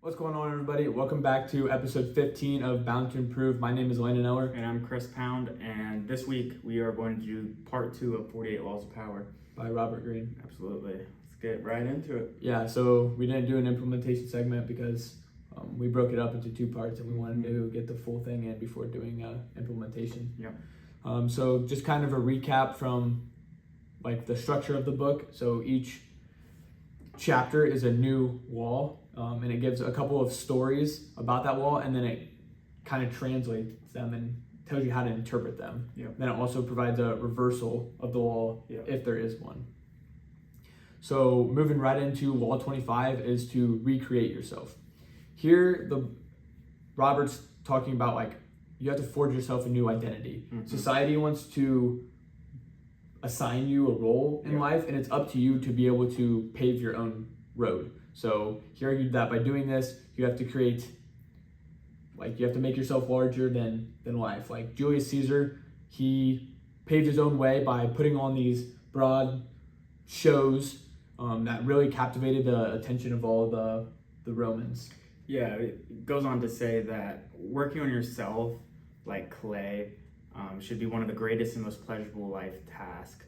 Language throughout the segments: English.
What's going on, everybody? Welcome back to episode 15 of Bound to Improve. My name is Landon Eller. And I'm Chris Pound, and this week we are going to do part 2 of 48 Laws of Power. By Robert Greene. Absolutely. Let's get right into it. Yeah, so we didn't do an implementation segment because we broke it up into 2 parts and we wanted to get the full thing in before doing implementation. Yeah. So just kind of a recap from like the structure of the book. So each chapter is a new law, and it gives a couple of stories about that law, and then it kind of translates them and tells you how to interpret them. Yeah. Then it also provides a reversal of the law, if there is one. So moving right into law 25 is to recreate yourself. Here, Robert's talking about like you have to forge yourself a new identity. Mm-hmm. Society wants to assign you a role in life, and it's up to you to be able to pave your own road. So he argued that by doing this, you have to create, like, you have to make yourself larger than life. Like Julius Caesar, he paved his own way by putting on these broad shows that really captivated the attention of all the Romans. Yeah, it goes on to say that working on yourself like clay should be one of the greatest and most pleasurable life tasks.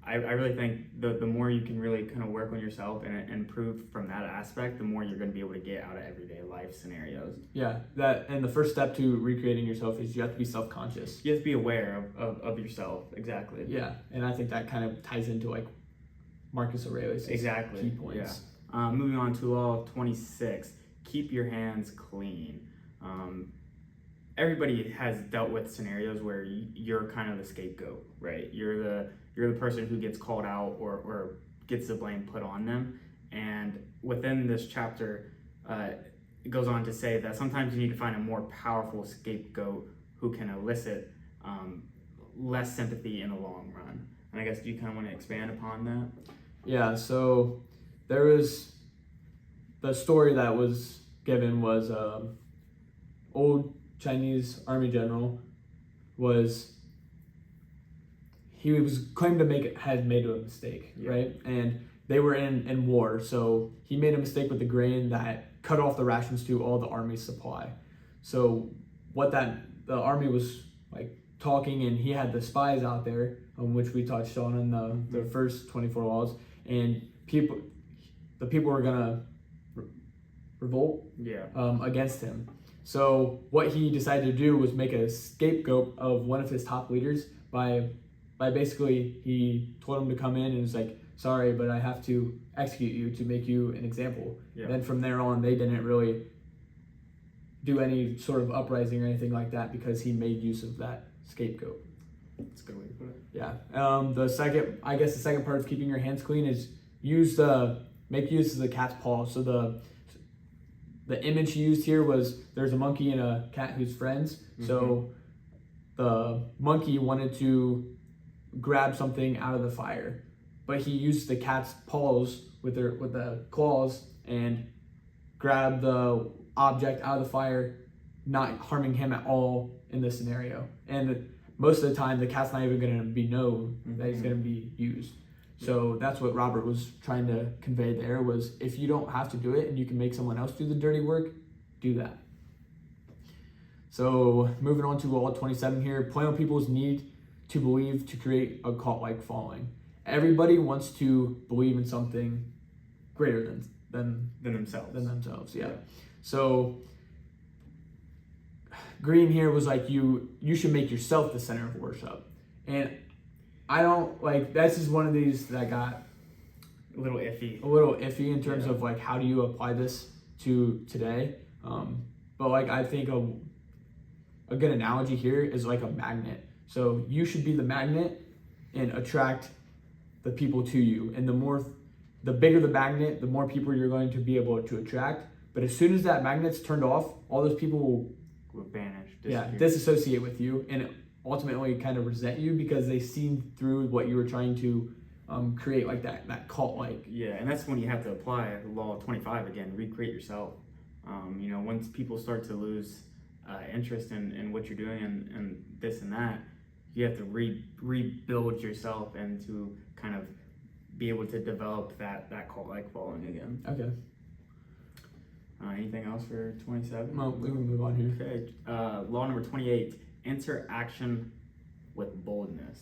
I really think the more you can really kind of work on yourself and improve from that aspect, the more you're going to be able to get out of everyday life scenarios. Yeah, and the first step to recreating yourself is you have to be self-conscious. You have to be aware of yourself, exactly. Yeah, and I think that kind of ties into like Marcus Aurelius' key points. Yeah. Moving on to law 26, keep your hands clean. Everybody has dealt with scenarios where you're kind of the scapegoat, right? You're the person who gets called out or gets the blame put on them. And within this chapter, it goes on to say that sometimes you need to find a more powerful scapegoat who can elicit less sympathy in the long run. And I guess, do you kind of want to expand upon that? Yeah, so there was the story that was given was old Chinese army general he was claimed to had made a mistake, right? And they were in war, so he made a mistake with the grain that cut off the rations to all the army's supply. So the army was like talking, and he had the spies out there, which we touched on in the first 24 laws, and the people were gonna revolt against him. So what he decided to do was make a scapegoat of one of his top leaders by basically, he told him to come in and was like, sorry, but I have to execute you to make you an example. Yeah. Then from there on, they didn't really do any sort of uprising or anything like that because he made use of that scapegoat. That's a good way to put it. Yeah. The second part of keeping your hands clean is make use of the cat's paw. So the image he used here was there's a monkey and a cat who's friends. Mm-hmm. So the monkey wanted to grab something out of the fire, but he used the cat's paws with the claws and grabbed the object out of the fire, not harming him at all in this scenario. And most of the time, the cat's not even going to be known that he's going to be used. So that's what Robert was trying to convey there, was if you don't have to do it and you can make someone else do the dirty work, do that. So moving on to law 27 here, play on people's need to believe to create a cult-like following. Everybody wants to believe in something greater than themselves. Yeah. So Greene here was like, you should make yourself the center of worship. And I don't like, this is one of these that got a little iffy in terms of like, how do you apply this to today? But like, I think a good analogy here is like a magnet. So you should be the magnet and attract the people to you. And the bigger the magnet, the more people you're going to be able to attract. But as soon as that magnet's turned off, all those people will vanish, disassociate with you, and ultimately kind of resent you because they seen through what you were trying to create, like that cult-like. Yeah, and that's when you have to apply law 25 again, recreate yourself. Once people start to lose interest in what you're doing and this and that, you have to rebuild yourself and to kind of be able to develop that cult-like following again. Okay. Anything else for 27? No, we can move on here. Okay. Law number 28: enter action with boldness.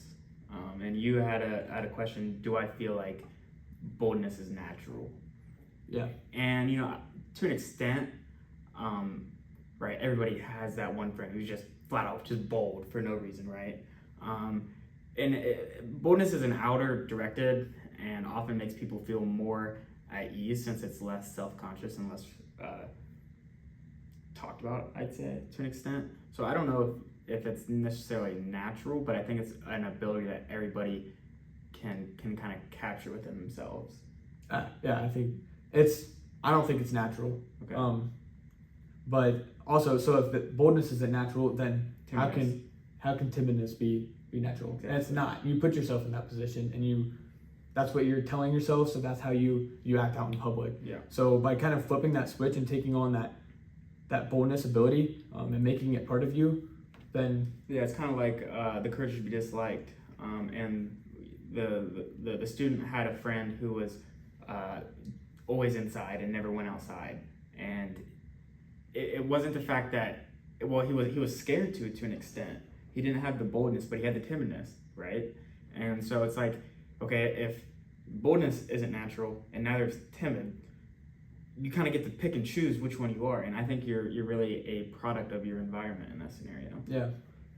And you had a question. Do I feel like boldness is natural? Yeah. And to an extent, right? Everybody has that one friend who's just flat out just bold for no reason, right? Boldness is an outer directed and often makes people feel more at ease since it's less self-conscious and less talked about, I'd say, to an extent. So I don't know if it's necessarily natural, but I think it's an ability that everybody can kind of capture within themselves. Yeah, I don't think it's natural. Okay. But also, so if the boldness isn't natural, then how Timidness. can timidness be natural? Exactly. And it's not. You put yourself in that position, and that's what you're telling yourself. So that's how you act out in public. Yeah. So by kind of flipping that switch and taking on that boldness ability and making it part of you, then it's kind of like the courage to be disliked. And the student had a friend who was always inside and never went outside, and it wasn't the fact that he was scared to an extent. He didn't have the boldness, but he had the timidness, right? And so it's like, okay, if boldness isn't natural and neither is timid, you kind of get to pick and choose which one you are. And I think you're really a product of your environment in that scenario.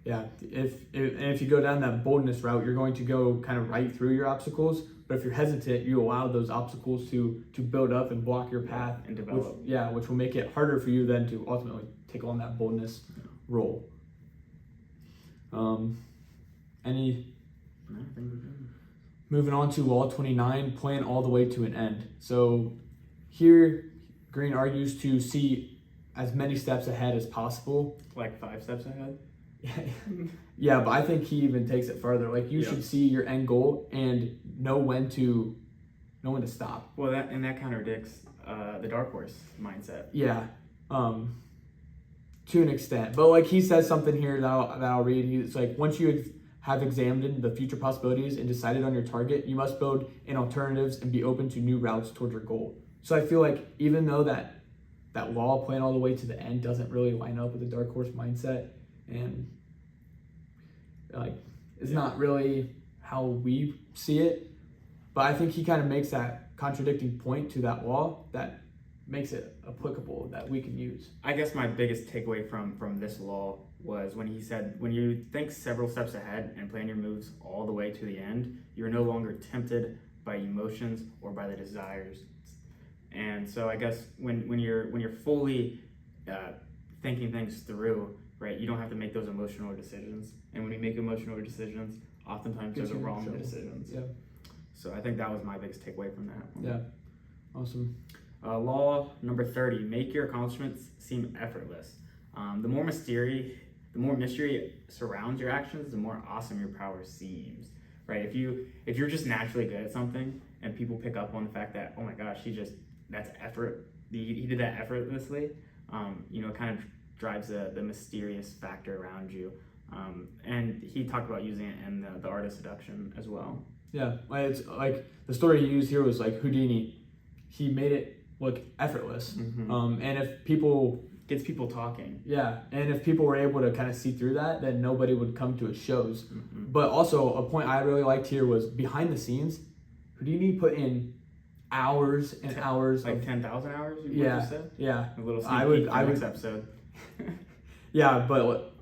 Yeah. If you go down that boldness route, you're going to go kind of right through your obstacles. But if you're hesitant, you allow those obstacles to build up and block your path and develop. Which will make it harder for you then to ultimately take on that boldness role. Moving on to law 29, plan all the way to an end. So here, Greene argues to see as many steps ahead as possible. Like 5 steps ahead? Yeah, but I think he even takes it further. Like you should see your end goal and know when to stop. Well, that contradicts the dark horse mindset. Yeah, to an extent. But like he says something here that I'll read. It's like, once you have examined the future possibilities and decided on your target, you must build in alternatives and be open to new routes towards your goal. So I feel like even though that law, plan all the way to the end, doesn't really line up with the dark horse mindset, and like it's not really how we see it, but I think he kind of makes that contradicting point to that law that makes it applicable, that we can use. I guess my biggest takeaway from this law was when he said, when you think several steps ahead and plan your moves all the way to the end, you're no longer tempted by emotions or by the desires. And so I guess when you're fully thinking things through, right, you don't have to make those emotional decisions. And when you make emotional decisions, oftentimes they're the wrong decisions. Yeah. So I think that was my biggest takeaway from that one. Yeah. Awesome. Law number 30: make your accomplishments seem effortless. The more mystery surrounds your actions, the more awesome your power seems. Right? If you're just naturally good at something, and people pick up on the fact that, oh my gosh, he did that effortlessly, it kind of drives the mysterious factor around you. And he talked about using it in the art of seduction as well. Yeah, it's like the story he used here was like Houdini. He made it look effortless. Mm-hmm. And if people gets people talking. Yeah, and if people were able to kind of see through that, then nobody would come to his shows. Mm-hmm. But also a point I really liked here was behind the scenes, Houdini put in hours and hours. Like 10,000 hours? Yeah. A little sneak peek for next episode. Yeah, but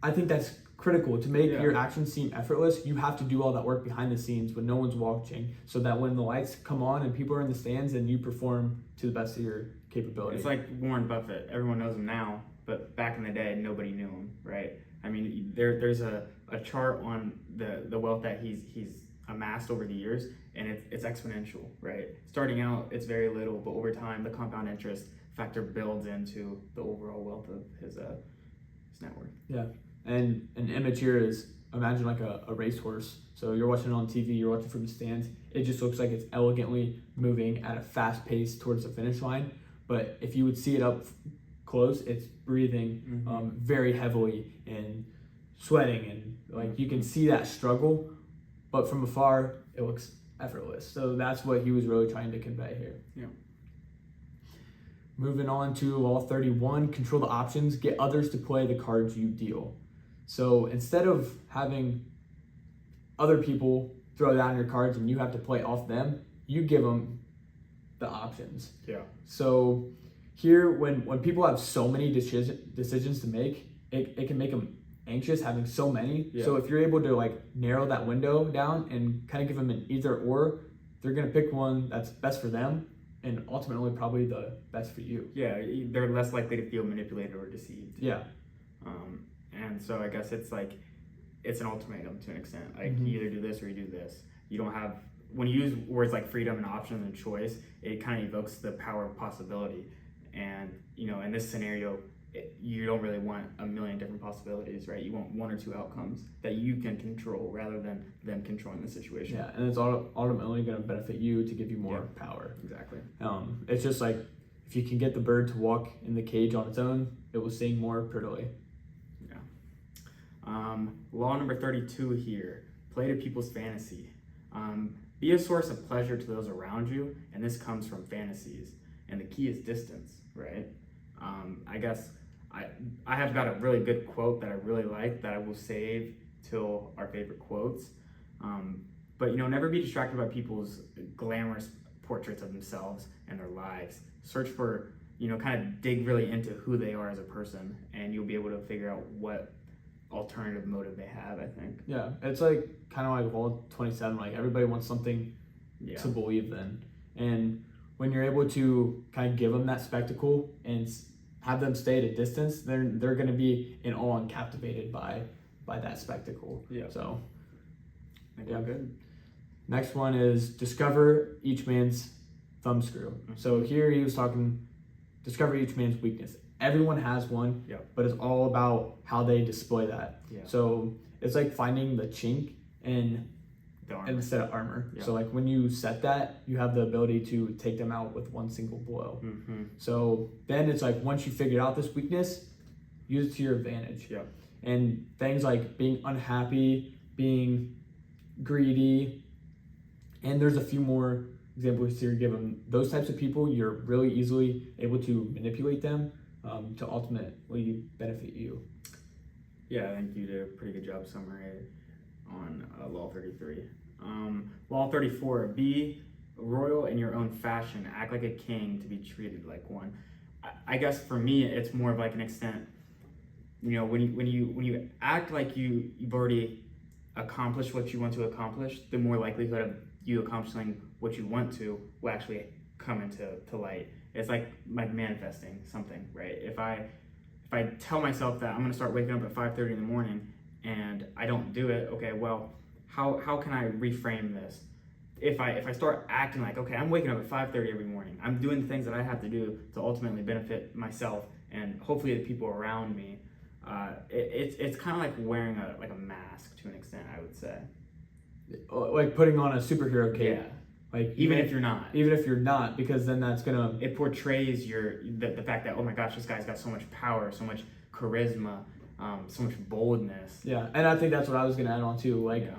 I think that's critical. To make Yeah. your actions seem effortless, you have to do all that work behind the scenes when no one's watching, so that when the lights come on and people are in the stands, then you perform to the best of your capability. It's like Warren Buffett. Everyone knows him now, but back in the day, nobody knew him, right? I mean, there's a chart on the wealth that he's amassed over the years, and it's exponential, right? Starting out, it's very little, but over time, the compound interest factor builds into the overall wealth of his net worth. Yeah, and an image here is, imagine like a racehorse. So you're watching it on TV, you're watching from the stands. It just looks like it's elegantly moving at a fast pace towards the finish line. But if you would see it up close, it's breathing very heavily and sweating, and like you can see that struggle. But from afar, it looks effortless. So that's what he was really trying to convey here. Yeah. Moving on to law 31, control the options, get others to play the cards you deal. So instead of having other people throw down your cards and you have to play off them, you give them the options. Yeah. So here, when people have so many decisions to make, it can make them anxious having so many. Yeah. So if you're able to like narrow that window down and kind of give them an either or, they're going to pick one that's best for them and ultimately probably the best for you. Yeah, they're less likely to feel manipulated or deceived. Yeah. And so I guess it's like, it's an ultimatum to an extent. Like, Mhm. you either do this or you do this. You don't have, when you use words like freedom and option and choice, it kind of evokes the power of possibility. And, you know, in this scenario, you don't really want a million different possibilities, right? You want one or two outcomes that you can control rather than them controlling the situation. Yeah, and it's ultimately going to benefit you to give you more power. Exactly. It's just like if you can get the bird to walk in the cage on its own, it will sing more prettily. Yeah. Law number 32 here, play to people's fantasy. Be a source of pleasure to those around you, and this comes from fantasies. And the key is distance, right? I guess I have got a really good quote that I really like that I will save till our favorite quotes. But, you know, never be distracted by people's glamorous portraits of themselves and their lives. Search for, you know, kind of dig really into who they are as a person, and you'll be able to figure out what alternative motive they have, I think. Yeah, it's like kind of like law 27, like everybody wants something Yeah. to believe in. And when you're able to kind of give them that spectacle and have them stay at a distance, they're going to be in awe and captivated by that spectacle. Yeah. So, Yeah, good. Next one is discover each man's thumbscrew. Mm-hmm. So here he was talking, discover each man's weakness. Everyone has one, but it's all about how they display that. Yeah. So it's like finding the chink in The armor. instead of armor. Yeah. So like when you set that, you have the ability to take them out with one single blow. Mm-hmm. So then it's like once you figure out this weakness, use it to your advantage. Yeah. And things like being unhappy, being greedy, and there's a few more examples here given. Those types of people, you're really easily able to manipulate them to ultimately benefit you. Yeah, I think you did a pretty good job summary on Law 33. Law 34, be royal in your own fashion. Act like a king to be treated like one. I guess for me, it's more of like an extent, you know, when you act like you've already accomplished what you want to accomplish, the more likelihood of you accomplishing what you want to will actually come into light. It's like manifesting something, right? If I tell myself that I'm gonna start waking up at 5:30 in the morning and I don't do it, okay, well, how can I reframe this? If I start acting like, okay, I'm waking up at 5:30 every morning, I'm doing the things that I have to do to ultimately benefit myself and hopefully the people around me, it's kind of like wearing a mask to an extent, I would say. Like putting on a superhero cape. Yeah. Like Even if you're not, because then that's gonna, it portrays the fact that, oh my gosh, this guy's got so much power, so much charisma, so much boldness. Yeah, and I think that's what I was gonna add on too. Like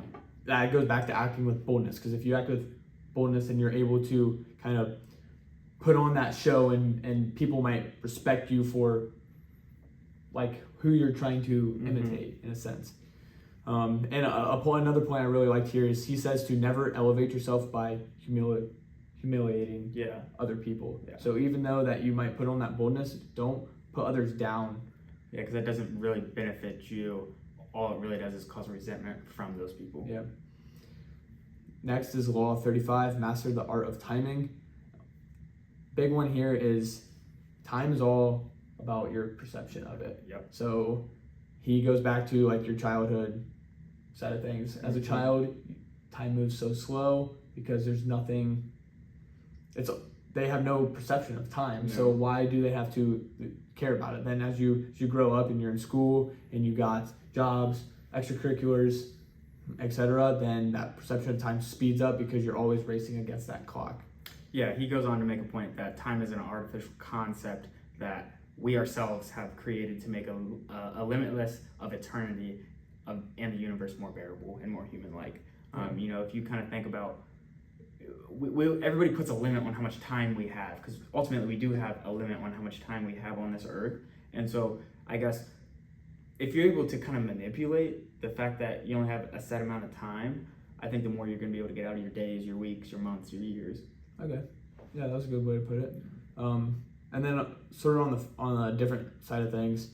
that goes back to acting with boldness, because if you act with boldness, then you're able to kind of put on that show, and people might respect you for like who you're trying to imitate in a sense. And another point I really liked here is he says to never elevate yourself by humiliating other people. Yeah. So even though that you might put on that boldness, don't put others down. Yeah, because that doesn't really benefit you. All it really does is cause resentment from those people. Yeah. Next is law 35, master the art of timing. Big one here is time is all about your perception of it. Yep. So he goes back to like your childhood side of things. As a child, time moves so slow because there's nothing, they have no perception of time. So why do they have to care about it? Then as you grow up and you're in school and you got jobs, extracurriculars, etc., then that perception of time speeds up because you're always racing against that clock. Yeah, he goes on to make a point that time is an artificial concept that we ourselves have created to make a limitless of eternity and the universe more bearable and more human-like. You know, if you kind of think about everybody puts a limit on how much time we have, because ultimately we do have a limit on how much time we have on this earth. And so I guess if you're able to kind of manipulate the fact that you only have a set amount of time, I think the more you're going to be able to get out of your days, your weeks, your months, your years. Okay, yeah, that's a good way to put it. And then sort of on a different side of things,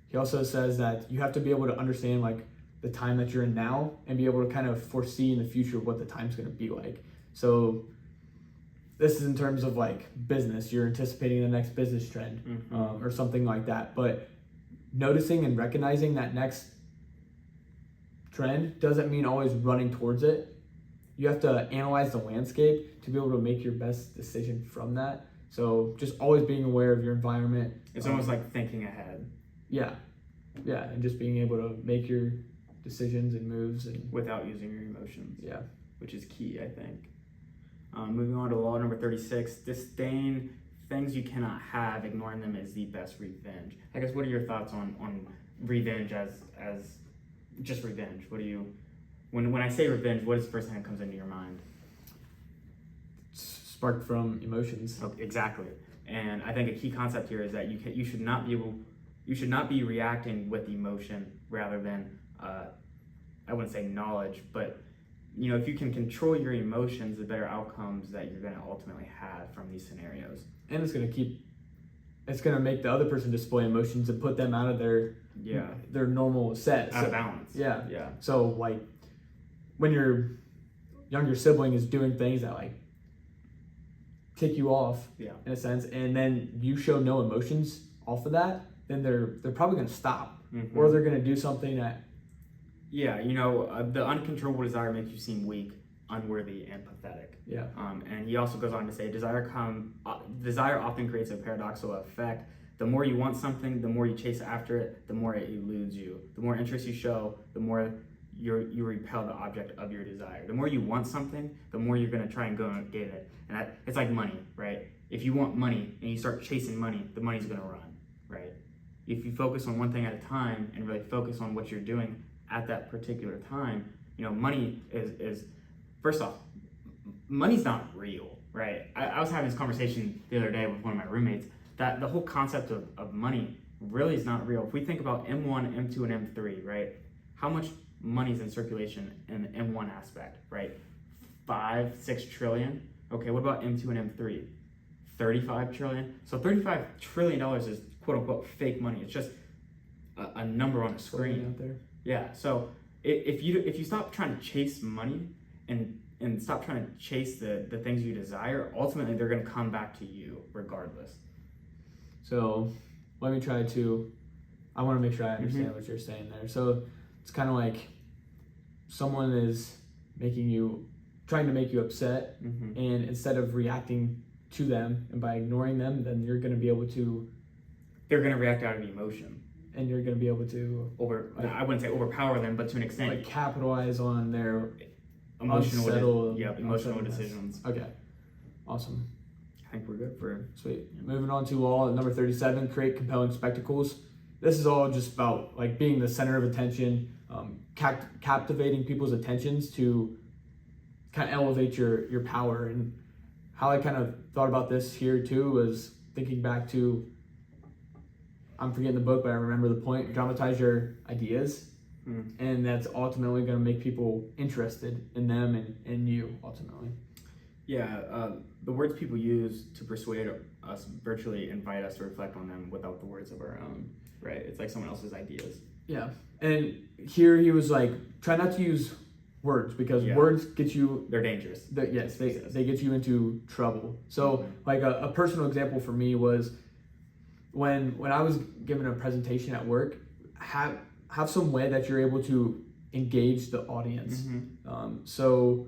he also says that you have to be able to understand like the time that you're in now and be able to kind of foresee in the future what the time's going to be like. So this is in terms of like business, you're anticipating the next business trend, or something like that. But noticing and recognizing that next trend doesn't mean always running towards it. You have to analyze the landscape to be able to make your best decision from that. So just always being aware of your environment. It's almost like thinking ahead. Yeah, and just being able to make your decisions and moves and without using your emotions. Yeah, which is key, I think. Moving on to law number 36, disdain things you cannot have, ignoring them is the best revenge. I guess, what are your thoughts on revenge as just revenge? What do you, when I say revenge, what is the first thing that comes into your mind? Sparked from emotions. Oh, exactly. And I think a key concept here is that you should not be reacting with emotion rather than I wouldn't say knowledge, but if you can control your emotions, the better outcomes that you're going to ultimately have from these scenarios. And it's going to make the other person display emotions and put them out of their normal set. Out of balance. Yeah. So like when your younger sibling is doing things that like tick you off, in a sense, and then you show no emotions off of that, then they're probably going to stop, or they're going to do something that. Yeah, the uncontrollable desire makes you seem weak, unworthy, and pathetic. Yeah. And he also goes on to say, desire often creates a paradoxical effect. The more you want something, the more you chase after it, the more it eludes you. The more interest you show, the more you repel the object of your desire. The more you want something, the more you're going to try and go and get it. And it's like money, right? If you want money and you start chasing money, the money's going to run, right? If you focus on one thing at a time and really focus on what you're doing at that particular time, money is first off, money's not real, right? I was having this conversation the other day with one of my roommates that the whole concept of money really is not real. If we think about M1, M2, and M3, right? How much money is in circulation in the M1 aspect, right? 5-6 trillion. Okay, what about M2 and M3? 35 trillion. So $35 trillion is quote unquote fake money. It's just a number on a screen out there. Yeah. So if you stop trying to chase money and stop trying to chase the things you desire, ultimately they're going to come back to you regardless. So I want to make sure I understand what you're saying there. So it's kind of like someone is trying to make you upset, and instead of reacting to them and by ignoring them, then you're going to be able to. They're going to react out of emotion. And you're going to be able to I wouldn't say overpower them, but to an extent, like capitalize on their emotional decisions. Okay, awesome. I think we're good for sweet. Moving on to law number 37: create compelling spectacles. This is all just about like being the center of attention, captivating people's attentions to kind of elevate your power. And how I kind of thought about this here too was thinking back to. I'm forgetting the book, but I remember the point. Dramatize your ideas, and that's ultimately going to make people interested in them and you, ultimately. Yeah, the words people use to persuade us virtually invite us to reflect on them without the words of our own, right? It's like someone else's ideas. Yeah, and here he was like, try not to use words, because words get you... They're dangerous. They get you into trouble. So, like a personal example for me was... When I was given a presentation at work, have some way that you're able to engage the audience. So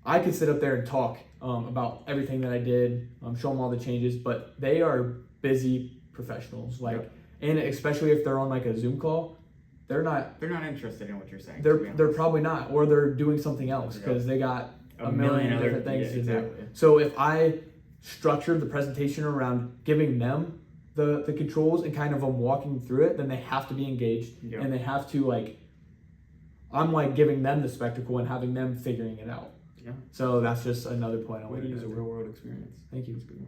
I could sit up there and talk about everything that I did, show them all the changes, but they are busy professionals. And especially if they're on like a Zoom call, they're not interested in what you're saying. They're probably not, or they're doing something else because they got a million different things to do. So if I structured the presentation around giving them the controls and kind of them walking through it, then they have to be engaged and they have to I'm giving them the spectacle and having them figuring it out. Yeah. So that's just another point I Way want to to use a real world experience. Thank you. That's a good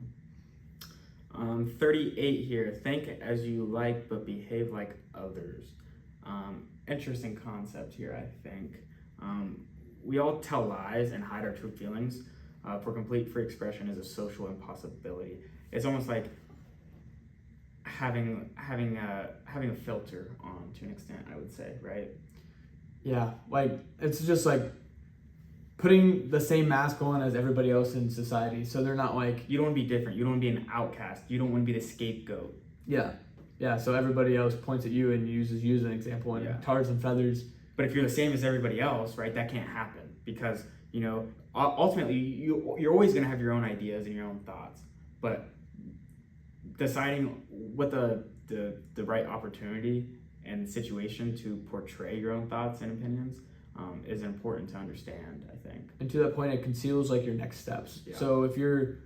one. 38 here. Think as you like, but behave like others. Interesting concept here, I think. We all tell lies and hide our true feelings. For complete free expression is a social impossibility. It's almost like having a filter on to an extent, I would say, right? Yeah, like it's just like putting the same mask on as everybody else in society, so they're not like, You don't want to be different. You don't want to be an outcast. You don't want to be the scapegoat. yeah. So everybody else points at you and uses you as an example, and tars and feathers. But if you're the same as everybody else, right, that can't happen because, ultimately you're always going to have your own ideas and your own thoughts. But deciding what the right opportunity and situation to portray your own thoughts and opinions is important to understand, I think. And to that point, it conceals like your next steps. Yeah. So if you're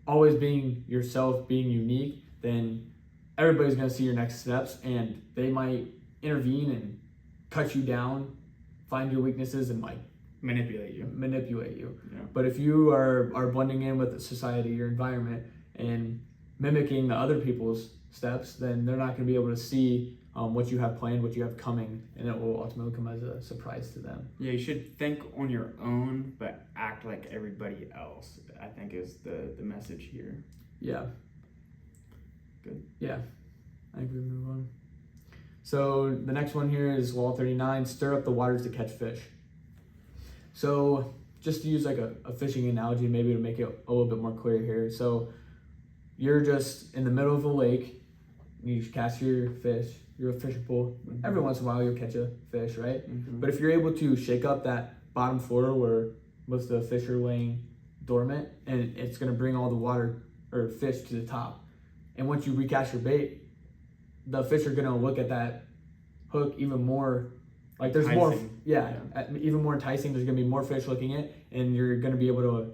always being yourself, being unique, then everybody's going to see your next steps, and they might intervene and cut you down, find your weaknesses, and like Manipulate you. Yeah. But if you are blending in with society, your environment, and mimicking the other people's steps, then they're not going to be able to see what you have planned, what you have coming, and it will ultimately come as a surprise to them. Yeah, you should think on your own, but act like everybody else, I think is the message here. Yeah. Good. Yeah. I think we move on. So the next one here is Law 39, stir up the waters to catch fish. So just to use like a fishing analogy, maybe to make it a little bit more clear here. So you're just in the middle of a lake, you cast your fish, you're a fishing pool. Mm-hmm. Every once in a while you'll catch a fish, right? Mm-hmm. But if you're able to shake up that bottom floor where most of the fish are laying dormant, and it's going to bring all the water or fish to the top. And once you recast your bait, the fish are going to look at that hook even more, like there's Enticing. Even more enticing. There's going to be more fish looking at it, and you're going to be able to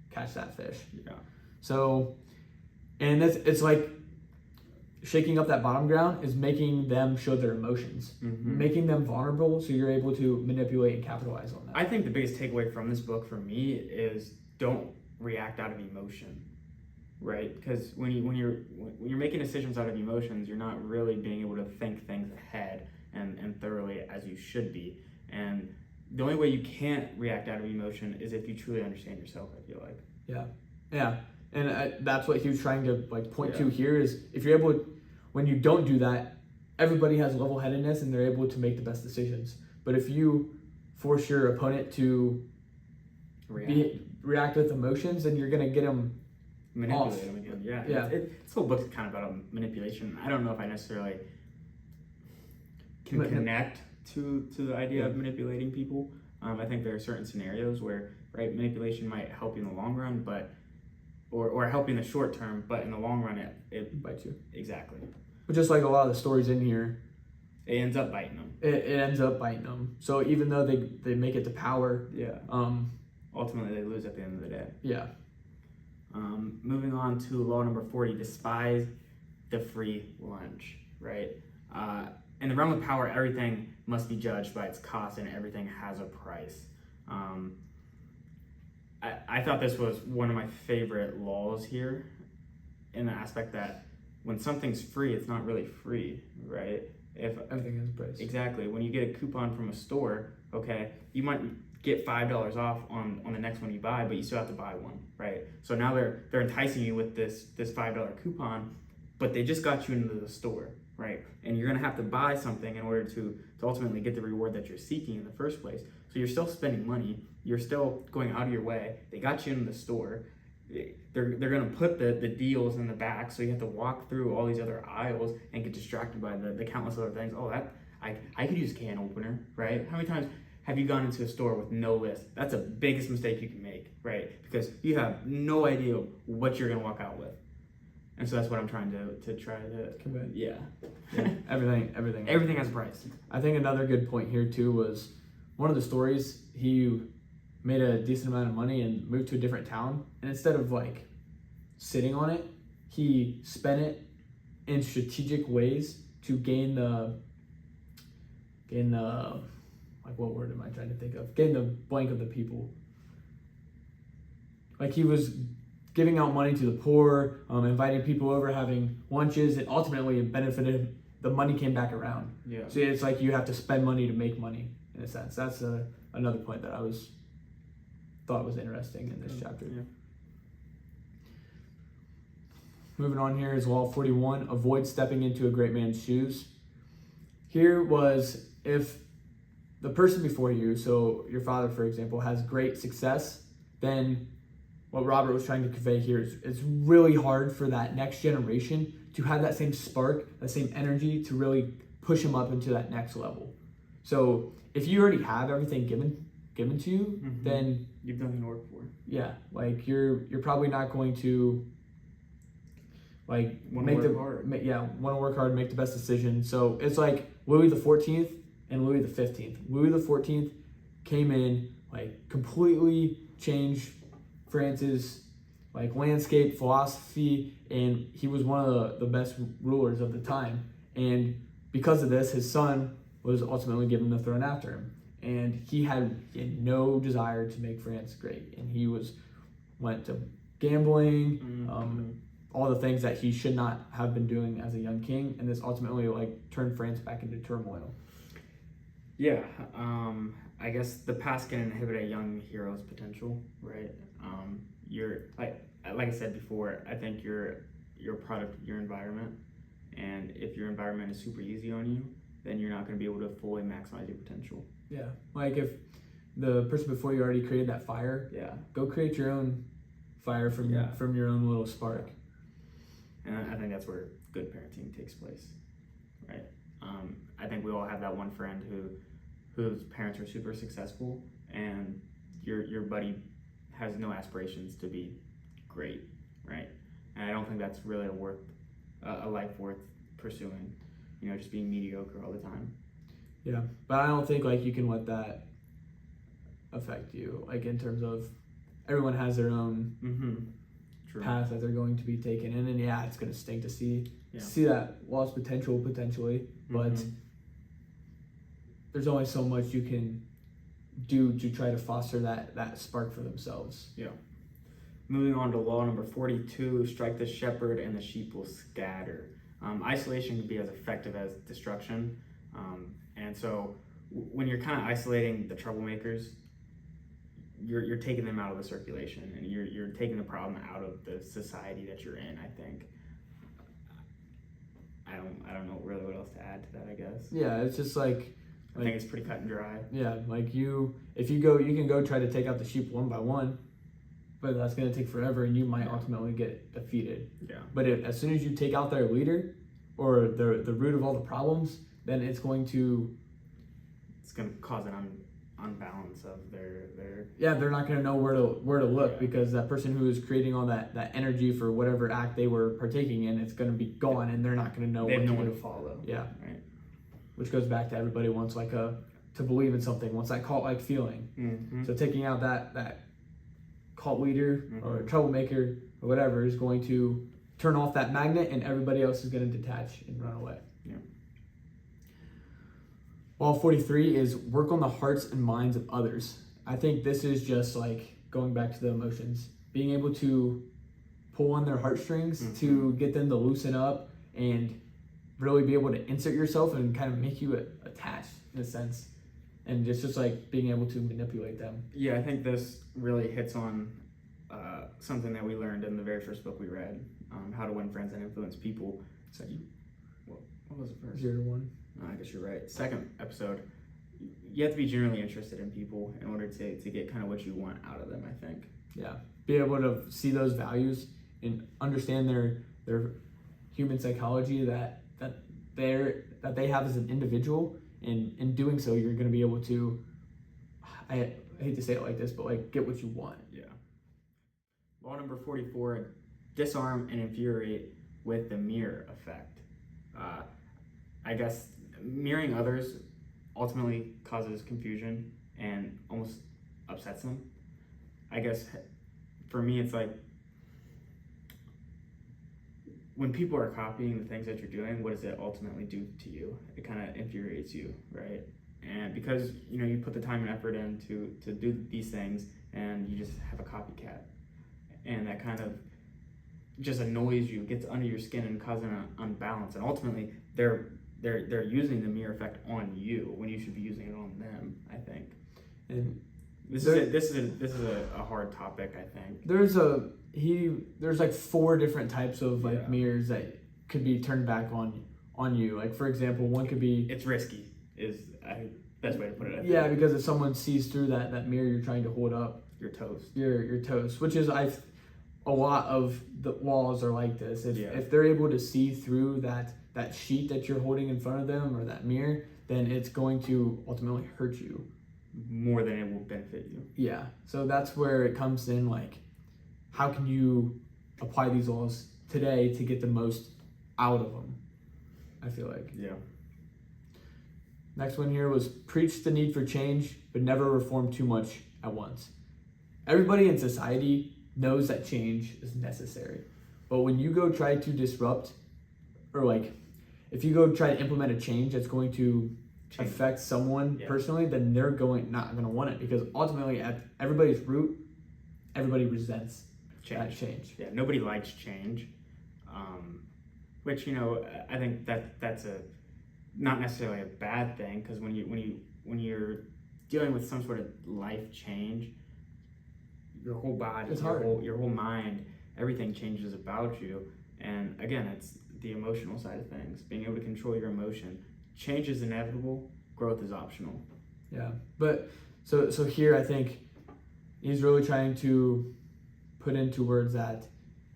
catch that fish. Yeah. So, and it's like shaking up that bottom ground is making them show their emotions, making them vulnerable, so you're able to manipulate and capitalize on that. I think the biggest takeaway from this book for me is don't react out of emotion, right? Because when you're making decisions out of emotions, you're not really being able to think things ahead and thoroughly as you should be. And the only way you can't react out of emotion is if you truly understand yourself, I feel like. Yeah. And that's what he was trying to like point to here is if you're able, when you don't do that, everybody has level-headedness and they're able to make the best decisions. But if you force your opponent to react with emotions, then you're going to get them manipulate them again. Yeah. This whole book's kind of about manipulation. I don't know if I necessarily can connect to the idea of manipulating people. I think there are certain scenarios where manipulation might help you in the long run, but or help you in the short term, but in the long run it bites you. Exactly. But just like a lot of the stories in here, it ends up biting them. It ends up biting them. So even though they make it to power, ultimately they lose at the end of the day. Yeah. Moving on to law number 40, despise the free lunch, right? In the realm of power, everything must be judged by its cost and everything has a price. I thought this was one of my favorite laws here in the aspect that when something's free, it's not really free, right? If everything has a price. Exactly. When you get a coupon from a store, okay, you might get $5 off on the next one you buy, but you still have to buy one, right? So now they're enticing you with this $5 coupon, but they just got you into the store, right? And you're gonna have to buy something in order to ultimately get the reward that you're seeking in the first place. So you're still spending money, you're still going out of your way. They got you in the store. They're gonna put the deals in the back, so you have to walk through all these other aisles and get distracted by the countless other things. Oh, that I could use a can opener, right? How many times have you gone into a store with no list? That's the biggest mistake you can make, right? Because you have no idea what you're gonna walk out with. And so that's what I'm trying to convey. Yeah. Everything has a price. I think another good point here too was one of the stories, he made a decent amount of money and moved to a different town, and instead of like sitting on it, he spent it in strategic ways to gain the like, what word am I trying to think of? Gain the blank of the people. like he was giving out money to the poor, inviting people over, having lunches, and ultimately it benefited. The money came back around. Yeah. So it's like you have to spend money to make money in a sense. That's another point that I thought was interesting in this chapter. Yeah. Moving on here is law 41, avoid stepping into a great man's shoes. Here was if the person before you, so your father, for example, has great success, then what Robert was trying to convey here is it's really hard for that next generation to have that same spark, that same energy to really push him up into that next level. So if you already have everything given to you, then you've done the work for it. Yeah, like you're probably not going to like want to work hard, make the best decision. So it's like Louis the 14th and Louis the 15th. Louis the 14th came in, like completely changed France's like landscape, philosophy, and he was one of the best rulers of the time. And because of this, his son was ultimately given the throne after him. And he had no desire to make France great. And he went to gambling, all the things that he should not have been doing as a young king. And this ultimately like turned France back into turmoil. Yeah, I guess the past can inhibit a young hero's potential, right? You're like I said before, I think you're a product of your environment, and if your environment is super easy on you, then you're not going to be able to fully maximize your potential. Yeah, like if the person before you already created that fire, go create your own fire from your own little spark. And I think that's where good parenting takes place, right? I think we all have that one friend whose parents are super successful, and your buddy has no aspirations to be great, right? And I don't think that's really a life worth pursuing, just being mediocre all the time. Yeah, but I don't think like you can let that affect you, like in terms of everyone has their own path that they're going to be taken in, and it's going to stink to see that lost potential potentially, but there's only so much you can do to try to foster that spark for themselves. Yeah. Moving on to law number 42, strike the shepherd and the sheep will scatter. Isolation can be as effective as destruction. And so when you're kind of isolating the troublemakers, you're taking them out of the circulation, and you're taking the problem out of the society that you're in, I think. I don't know really what else to add to that, I guess. Yeah, it's just like I think it's pretty cut and dry. Yeah, like you can go try to take out the sheep one by one, but that's going to take forever, and you might ultimately get defeated. Yeah. But as soon as you take out their leader, or the root of all the problems, then it's going to cause an unbalance of their. Yeah, they're not going to know where to look, because that person who is creating all that energy for whatever act they were partaking in, it's going to be gone, and they're not going to know. They have no one to follow. Yeah. Right. Which goes back to everybody wants to believe in something, wants that cult-like feeling. So taking out that cult leader or troublemaker or whatever is going to turn off that magnet, and everybody else is going to detach and run away. Yeah. Law 43 is work on the hearts and minds of others. I think this is just like going back to the emotions, being able to pull on their heartstrings to get them to loosen up and really be able to insert yourself and kind of make you attached in a sense, and just like being able to manipulate them. Yeah, I think this really hits on something that we learned in the very first book we read, How to Win Friends and Influence People. So what was it first? 0 to 1. I guess you're right. Second episode, you have to be genuinely interested in people in order to get kind of what you want out of them, I think. Yeah, be able to see those values and understand their human psychology that they have as an individual, and in doing so you're going to be able to, I hate to say it like this, but like get what you want. Yeah. Law number 44, disarm and infuriate with the mirror effect. I guess mirroring others ultimately causes confusion and almost upsets them. I guess for me it's like when people are copying the things that you're doing, what does it ultimately do to you? It kind of infuriates you, right? And because you put the time and effort in to do these things, and you just have a copycat. and that kind of just annoys you, gets under your skin and causes an unbalance. And ultimately, they're using the mirror effect on you when you should be using it on them, I think. And this is a hard topic, I think. There's like 4 different types of like mirrors that could be turned back on you. Like, for example, one could be, it's risky is best way to put it. Yeah, because if someone sees through that mirror you're trying to hold up, you're toast. You're toast, which is a lot of the walls are like this. If they're able to see through that sheet that you're holding in front of them or that mirror, then it's going to ultimately hurt you more than it will benefit you. Yeah. So that's where it comes in, like, how can you apply these laws today to get the most out of them? I feel like. Yeah. Next one here was preach the need for change, but never reform too much at once. Everybody in society knows that change is necessary. But when you go try to disrupt, or like, if you go try to implement a change that's going to affect someone personally, then they're not going to want it, because ultimately at everybody's root, everybody resents that change. Yeah, nobody likes change, which, I think that's not necessarily a bad thing, because when you're dealing with some sort of life change, your whole body, your whole mind, everything changes about you. And again, it's the emotional side of things, being able to control your emotion. Change is inevitable, growth is optional. Yeah, but so here I think he's really trying to put into words that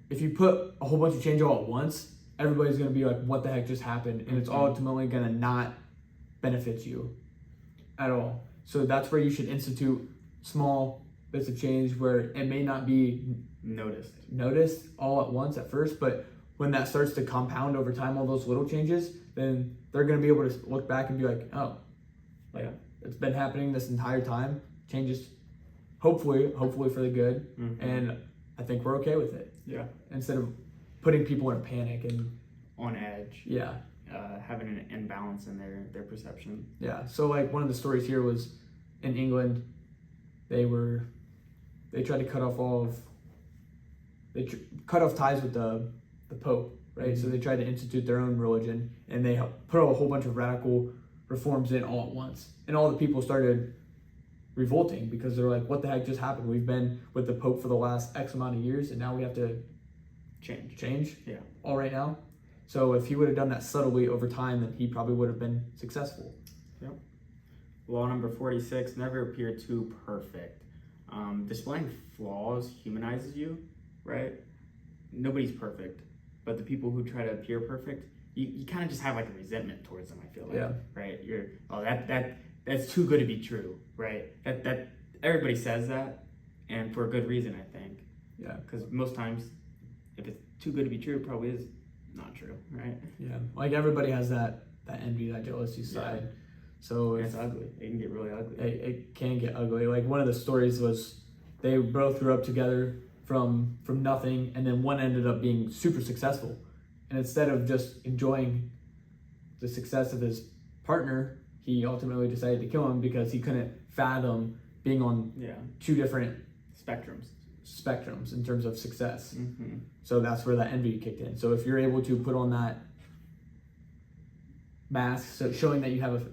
if you put a whole bunch of change all at once, everybody's going to be like, what the heck just happened? And it's ultimately going to not benefit you at all. So that's where you should institute small bits of change where it may not be noticed all at once at first, but when that starts to compound over time, all those little changes, then they're going to be able to look back and be like, oh, it's been happening this entire time. Changes, hopefully for the good. And I think we're okay with it. Yeah. Instead of putting people in a panic and on edge. Yeah. Having an imbalance in their perception. Yeah. So like one of the stories here was in England, they tried to cut off ties with the Pope, right? So they tried to institute their own religion, and they put a whole bunch of radical reforms in all at once. And all the people started revolting because they're like, what the heck just happened? We've been with the Pope for the last X amount of years, and now we have to change all right now. So if he would have done that subtly over time, then he probably would have been successful. Yep. Law number 46, never appear too perfect. Displaying flaws humanizes you, right? Nobody's perfect, but the people who try to appear perfect, you kind of just have like a resentment towards them, I feel like, right? That's too good to be true, right? That everybody says that, and for a good reason, I think. Yeah. Because most times, if it's too good to be true, it probably is not true, right? Yeah. Like everybody has that envy, that jealousy side. Yeah. So it's ugly. It can get really ugly. It can get ugly. Like one of the stories was they both grew up together from nothing, and then one ended up being super successful. And instead of just enjoying the success of his partner, he ultimately decided to kill him because he couldn't fathom being on 2 different spectrums in terms of success. So that's where that envy kicked in. So if you're able to put on that mask, so showing that you have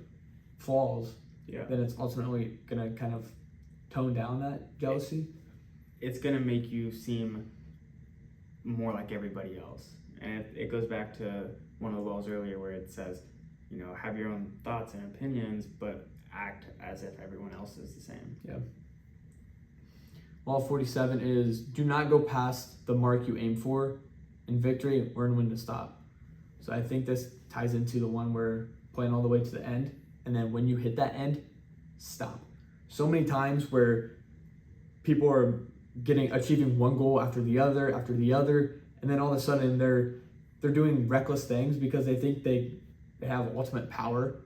flaws, then it's ultimately gonna kind of tone down that jealousy. It's gonna make you seem more like everybody else. And it goes back to one of the laws earlier where it says, have your own thoughts and opinions, but act as if everyone else is the same. Yeah. Law 47 is do not go past the mark you aim for. In victory, learn when to stop. So I think this ties into the one where playing all the way to the end, and then when you hit that end, stop. So many times where people are achieving one goal after the other, and then all of a sudden they're doing reckless things because they think they have ultimate power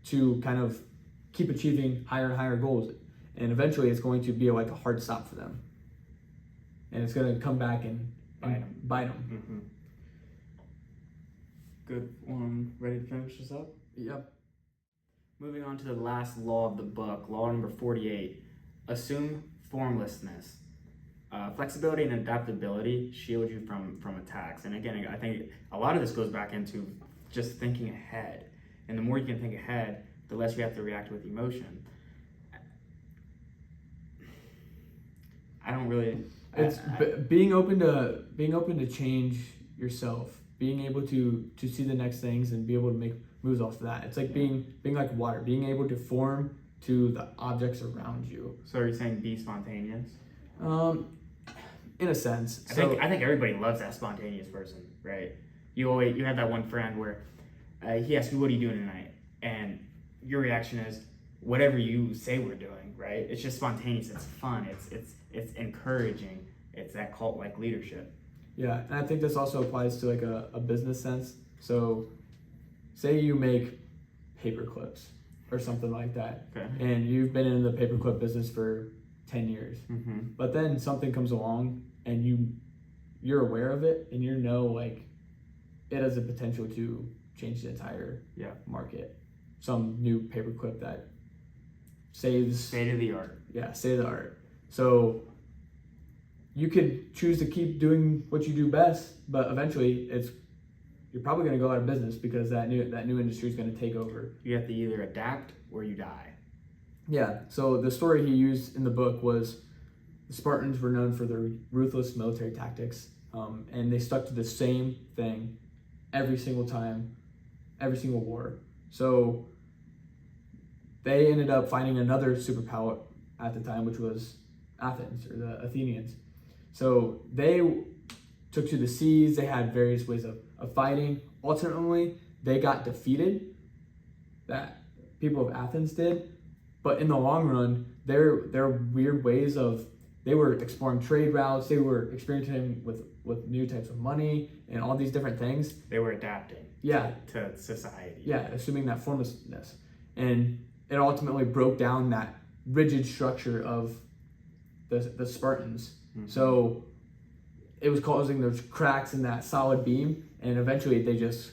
to kind of keep achieving higher and higher goals. And eventually it's going to be like a hard stop for them. And it's going to come back and bite them. Good one. Ready to finish this up? Yep. Moving on to the last law of the book, law number 48. Assume formlessness. flexibility and adaptability shield you from attacks. And again, I think a lot of this goes back into just thinking ahead. And the more you can think ahead, the less you have to react with emotion. I don't really. It's being open to change yourself, being able to see the next things and be able to make moves off of that. It's like being like water, being able to form to the objects around you. So are you saying be spontaneous? In a sense. I think everybody loves that spontaneous person, right? You have that one friend where he asks you, "What are you doing tonight?" And your reaction is, "Whatever you say we're doing," right? It's just spontaneous. It's fun. It's encouraging. It's that cult-like leadership. Yeah, and I think this also applies to like a business sense. So, say you make paper clips or something like that, Okay. and you've been in the paperclip business for 10 years, Mm-hmm. but then something comes along and you're aware of it and you know like it has the potential to change the entire market. Some new paperclip that saves State of the art. Yeah, state of the art. So you could choose to keep doing what you do best, but eventually you're probably going to go out of business because that new industry is going to take over. You have to either adapt or you die. Yeah. So the story he used in the book was the Spartans were known for their ruthless military tactics, and they stuck to the same thing every single time, every single war. So they ended up finding another superpower at the time, which was Athens or the Athenians. So they took to the seas. They had various ways of fighting. Ultimately, they got defeated. That people of Athens did. But in the long run, their weird ways of, they were exploring trade routes. They were experimenting with new types of money and all these different things. They were adapting. Yeah. To society. Yeah, assuming that formlessness. And it ultimately broke down that rigid structure of the Spartans. Mm-hmm. So it was causing those cracks in that solid beam, and eventually they just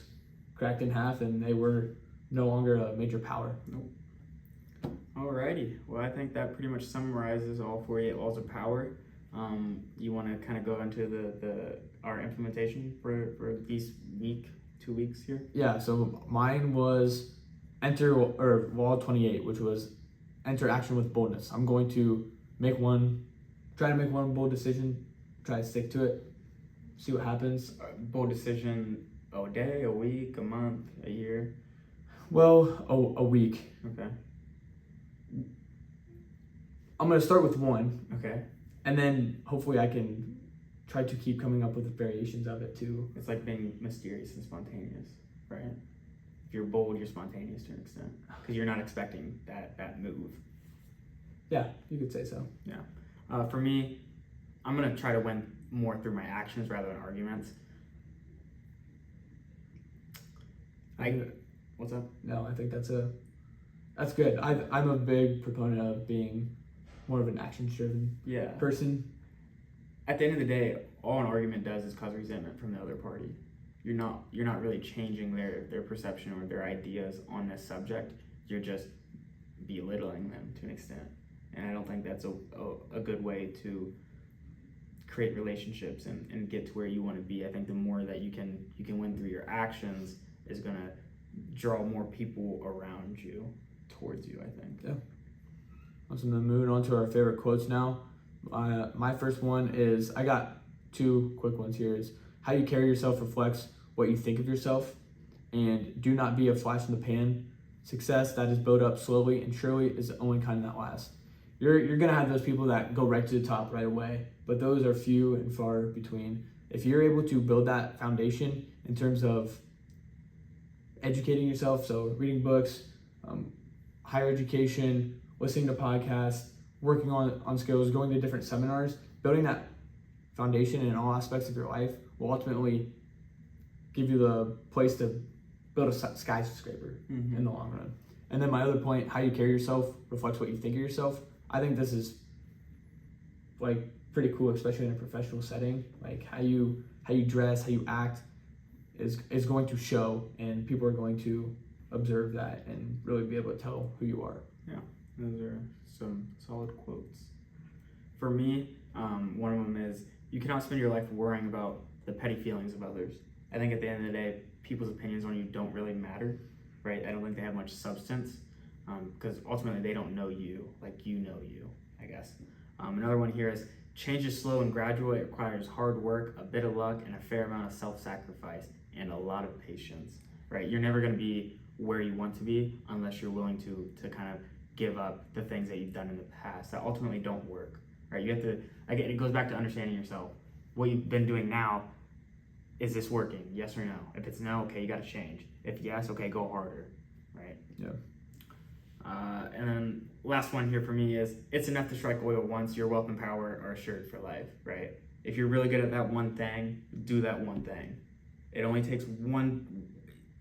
cracked in half and they were no longer a major power. Nope. Alrighty. Well, I think that pretty much summarizes all 48 laws of power. You want to kind of go into our implementation for these 2 weeks here? Yeah, so mine was law 28, which was enter action with boldness. I'm going to try to make one bold decision, try to stick to it, see what happens. Bold decision, a day, a week, a month, a year? Well, a week. Okay. I'm going to start with one. Okay. And then hopefully I can try to keep coming up with variations of it too. It's like being mysterious and spontaneous, right? If you're bold, you're spontaneous to an extent because you're not expecting that move. Yeah, you could say so. Yeah. For me, I'm going to try to win more through my actions rather than arguments. What's up? No, I think that's good. I'm a big proponent of being more of an action-driven person. At the end of the day, all an argument does is cause resentment from the other party. You're not really changing their perception or their ideas on this subject. You're just belittling them to an extent. And I don't think that's a good way to create relationships and get to where you want to be. I think the more that you can win through your actions is going to draw more people around you towards you, I think. Yeah. Awesome. Then moving on to our favorite quotes now. My first one is, I got two quick ones here, is how you carry yourself reflects what you think of yourself, and do not be a flash in the pan. Success that is built up slowly and surely is the only kind that lasts. You're gonna have those people that go right to the top right away, but those are few and far between. If you're able to build that foundation in terms of educating yourself, so reading books, higher education, listening to podcasts, working on skills, going to different seminars, building that foundation in all aspects of your life will ultimately give you the place to build a skyscraper in the long run. And then my other point, how you carry yourself reflects what you think of yourself. I think this is like pretty cool, especially in a professional setting. Like how you dress, how you act is going to show, and people are going to observe that and really be able to tell who you are. Yeah, those are some solid quotes. For me, One of them is you cannot spend your life worrying about the petty feelings of others. I think at the end of the day, people's opinions on you don't really matter, right? I don't think they have much substance because ultimately they don't know you like you know you, I guess. Another one here is change is slow and gradual. It requires hard work, a bit of luck, and a fair amount of self-sacrifice and a lot of patience, right? You're never going to be where you want to be unless you're willing to kind of give up the things that you've done in the past that ultimately don't work, right? You have to, again, it goes back to understanding yourself. What you've been doing now, is this working? Yes or no? If it's no, okay, you got to change. If yes, okay, go harder, right? Yeah. And then last one here for me is it's enough to strike oil once. Your wealth and power are assured for life, right? If you're really good at that one thing, do that one thing. It only takes one.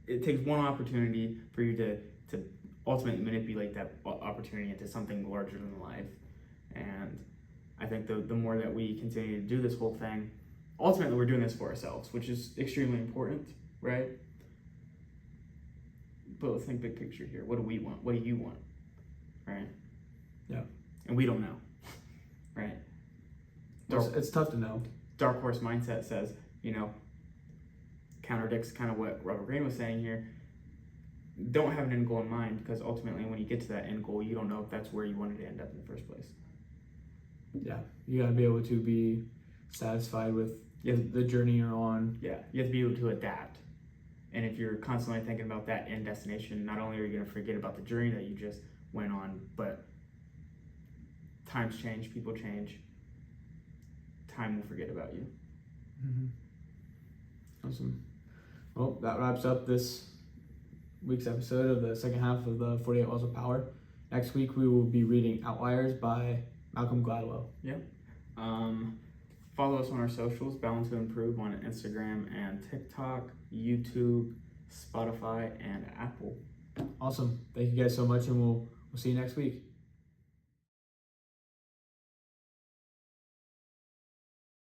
It takes one opportunity for you to ultimately manipulate that opportunity into something larger than life. And I think the more that we continue to do this whole thing, ultimately we're doing this for ourselves, which is extremely important, right? But let's think big picture here. What do we want? What do you want? Right? Yeah. And we don't know, right? It's tough to know. Dark horse mindset says, contradicts kind of what Robert Greene was saying here. Don't have an end goal in mind because ultimately when you get to that end goal, you don't know if that's where you wanted to end up in the first place. Yeah. You got to be able to be satisfied with the journey you're on. Yeah. You have to be able to adapt. And if you're constantly thinking about that end destination, not only are you going to forget about the journey that you just went on, but times change, people change. Time will forget about you. Mm-hmm. Awesome. Well, that wraps up this week's episode of the second half of the 48 Laws of Power. Next week, we will be reading Outliers by Malcolm Gladwell. Yep. Follow us on our socials, Bound to Improve on Instagram and TikTok, YouTube, Spotify, and Apple. Awesome. Thank you guys so much, and we'll see you next week.